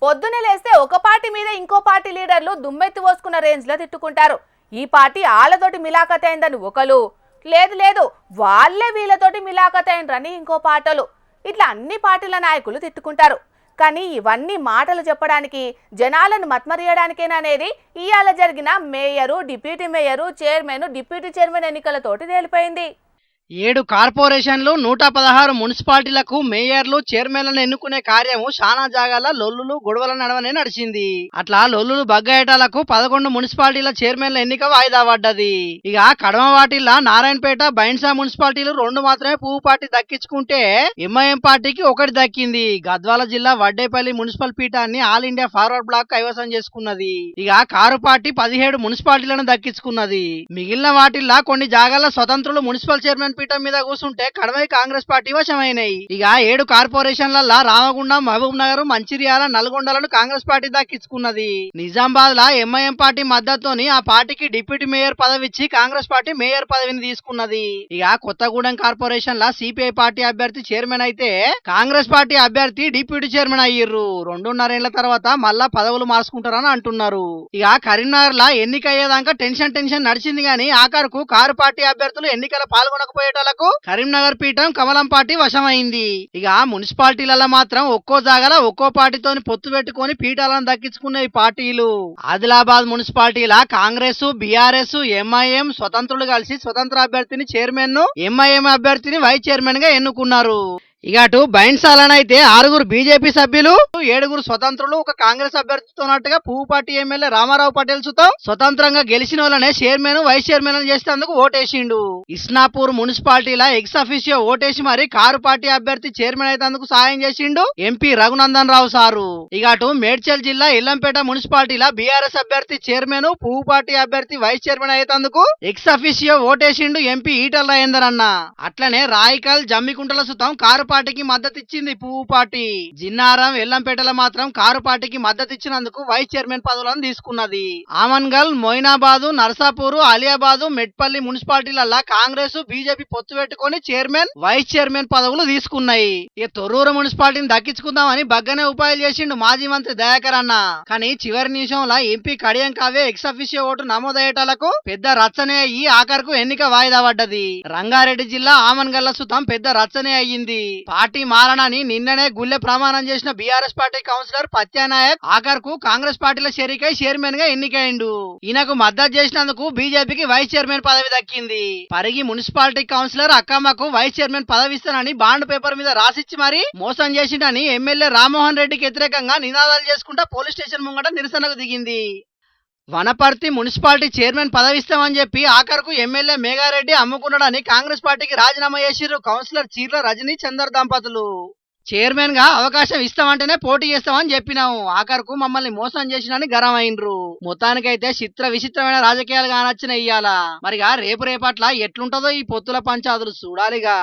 పొద్దునే లేస్తే ఒక పార్టీ మీద ఇంకో పార్టీ లీడర్లు దుమ్మెత్తి పోసుకున్న రేంజ్లో తిట్టుకుంటారు. ఈ పార్టీ వాళ్ళతోటి మిలాఖత్ అయిందని ఒకరు, లేదు లేదు వాళ్ళే వీళ్ళతోటి మిలాఖత్ అయిండ్రని ఇంకో పార్టీలు. ఇట్లా అన్ని పార్టీల నాయకులు తిట్టుకుంటారు. కానీ ఇవన్నీ మాటలు చెప్పడానికి, జనాలను మత్మరియడానికేననేది ఇవాళ జరిగిన mayor, deputy mayor, chairman, deputy chairman ఎన్నికలతోటి తేలిపోయింది. 7 కార్పొరేషన్లు 116 మున్సిపాలిటీలకు మేయర్లు చైర్మన్లను ఎన్నుకునే కార్యము చాలా జాగాల లొల్లులు గొడవల నడవనే నడిచింది. అట్లా లొల్లులు బగ్గేటాలకు 11 మున్సిపాలిటీల చైర్మన్ల ఎన్నిక వాయిదా పడ్డది. ఇక కడమ వాటిల్లా నారాయణపేట, బైన్సా మున్సిపాలిటీలు 2 మాత్రమే పువ్వు పార్టీ దక్కించుకుంటే ఎంఐఎం పార్టీకి 1 దక్కింది. గద్వాల జిల్లా వడ్డేపల్లి మున్సిపల్ పీఠాన్ని ఆల్ ఇండియా ఫార్వర్డ్ బ్లాక్ కైవసం చేసుకున్నది. ఇక కారు పార్టీ 17 మున్సిపాలిటీలను దక్కించుకున్నది. మిగిలిన వాటిల్లా కొన్ని జాగాల స్వతంత్రులు మున్సిపల్ చైర్మన్ పీఠం మీద కూర్చుంటే కడవై కాంగ్రెస్ పార్టీ వశమైనాయి. ఇక 7 కార్పొరేషన్లల్లా రామగుండం, మహబూబ్ నగర్, మంచిర్యాల, నల్గొండలను కాంగ్రెస్ పార్టీ దక్కించుకున్నది. నిజామాబాద్ లా ఎంఐఎం పార్టీ మద్దతుతోని ఆ పార్టీకి డిప్యూటీ మేయర్ పదవి ఇచ్చి కాంగ్రెస్ పార్టీ మేయర్ పదవిని తీసుకున్నది. ఇక కొత్తగూడెం కార్పొరేషన్ లా సిపిఐ పార్టీ అభ్యర్థి చైర్మన్ అయితే కాంగ్రెస్ పార్టీ అభ్యర్థి డిప్యూటీ చైర్మన్ అయ్యిర్రు. 2.5 ఏళ్ల తర్వాత మళ్ళా పదవులు మార్చుకుంటారని అంటున్నారు. ఇక కరీంనగర్ లా ఎన్నికయ్యేదాకా టెన్షన్ నడిచింది గాని ఆఖరుకు కారు పార్టీ అభ్యర్థులు ఎన్నికల పాల్గొనకపోయే కరీంనగర్ పీఠం కమలం పార్టీ వశమైంది. ఇక మున్సిపాలిటీలలో మాత్రం ఒక్కో జాగల ఒక్కో పార్టీతోని పొత్తు పెట్టుకుని పీఠాలను దక్కించుకున్న ఈ పార్టీలు ఆదిలాబాద్ మున్సిపాలిటీల కాంగ్రెస్, బీఆర్ఎస్, ఎంఐఎం స్వతంత్రులు కలిసి స్వతంత్ర అభ్యర్థిని చైర్మన్ ను, ఎంఐఎం అభ్యర్థిని వైస్ చైర్మన్ గా ఎన్నుకున్నారు. ఇక అటు బైన్సాలనైతే 6 బీజేపీ సభ్యులు, 7 స్వతంత్రులు, ఒక కాంగ్రెస్ అభ్యర్థితోనట్టుగా పువ్వు పార్టీ ఎమ్మెల్యే రామారావు పటేల్ సుతం స్వతంత్రంగా గెలిచిన వాళ్ళనే చైర్మన్, వైస్ చైర్మన్ చేసేందుకు ఓటేసిండు. ఇస్నాపూర్ మున్సిపాలిటీల ఎక్స్ అఫీషియో ఓటేసి మరి కారు పార్టీ అభ్యర్థి చైర్మన్ అయితేందుకు సాయం చేసిండు ఎంపీ రఘునందన్ రావు సారు. ఇక అటు మేడ్చల్ జిల్లా ఇల్లంపేట మున్సిపాలిటీల బీఆర్ఎస్ అభ్యర్థి చైర్మన్, పువ్వు పార్టీ అభ్యర్థి వైస్ చైర్మన్ అయితేందుకు ఎక్స్ అఫీషియో ఓటేసిండు ఎంపీ ఈటల రాజేందర్ అన్న. అట్లనే రాయికల్, జమ్మికుంటల సుతం కారు పార్టీకి మద్దతు ఇచ్చింది పువ్వు పార్టీ. జిన్నారం, ఎల్లంపేటలో మాత్రం కారు పార్టీకి మద్దతు ఇచ్చినందుకు వైస్ చైర్మన్ పదవులను తీసుకున్నది. ఆమన్గల్, మొయినాబాదు, నర్సాపూరు, అలియాబాదు, మెట్పల్లి మున్సిపాలిటీలల్లా కాంగ్రెస్, బీజేపీ పొత్తు పెట్టుకుని చైర్మన్, వైస్ చైర్మన్ పదవులు తీసుకున్నాయి. ఇక తొర్రూరు మున్సిపాలిటీని దక్కించుకుందామని బగ్గనే ఉపాయాలు చేసిండు మాజీ మంత్రి దయాకర్ అన్న. కానీ చివరి నిమిషంలో MP Kadiyam Kavya ex officio vote నమోదయ్యేటాలకు పెద్ద రచ్చనే అయ్యి ఆఖరుకు ఎన్నిక వాయిదా పడ్డది. రంగారెడ్డి జిల్లా ఆమన్గల్ల సుతం పెద్ద రచ్చనే అయ్యింది. పార్టీ మారనని నిన్ననే గుల్లె ప్రమాణం చేసిన బీఆర్ఎస్ పార్టీ కౌన్సిలర్ పత్యానాయక్ ఆఖరుకు కాంగ్రెస్ పార్టీలో చేరికై చైర్మన్ గా ఎన్నికైండు. ఈయనకు మద్దతు చేసినందుకు బీజేపీకి వైస్ చైర్మన్ పదవి దక్కింది. పరిగి మున్సిపాలిటీ కౌన్సిలర్ అక్కమ్మకు వైస్ చైర్మన్ పదవి ఇస్తానని బాండ్ పేపర్ మీద రాసిచ్చి మరి మోసం చేసిండని ఎమ్మెల్యే రామ్మోహన్ రెడ్డికి వ్యతిరేకంగా నినాదాలు చేసుకుంటా పోలీస్ స్టేషన్ ముంగట నిరసనకు దిగింది. వనపర్తి మున్సిపాలిటీ చైర్మన్ పదవిస్తామని చెప్పి ఆఖరుకు ఎమ్మెల్యే మేఘారెడ్డి అమ్ముకున్నాడని కాంగ్రెస్ పార్టీకి రాజీనామా చేసిర్రు కౌన్సిలర్ చీర్ల రజనీ చందర్ దంపతులు. చైర్మన్ గా అవకాశం ఇస్తామంటేనే పోటీ చేస్తామని చెప్పినాము, ఆఖరుకు మమ్మల్ని మోసం చేసినని గరం అయినరు. మొత్తానికైతే చిత్ర విచిత్రమైన రాజకీయాలు కానొచ్చిన ఇయ్యాల. మరిగా రేపట్ల ఎట్లుంటదో ఈ పొత్తుల పంచాదులు చూడాలిగా.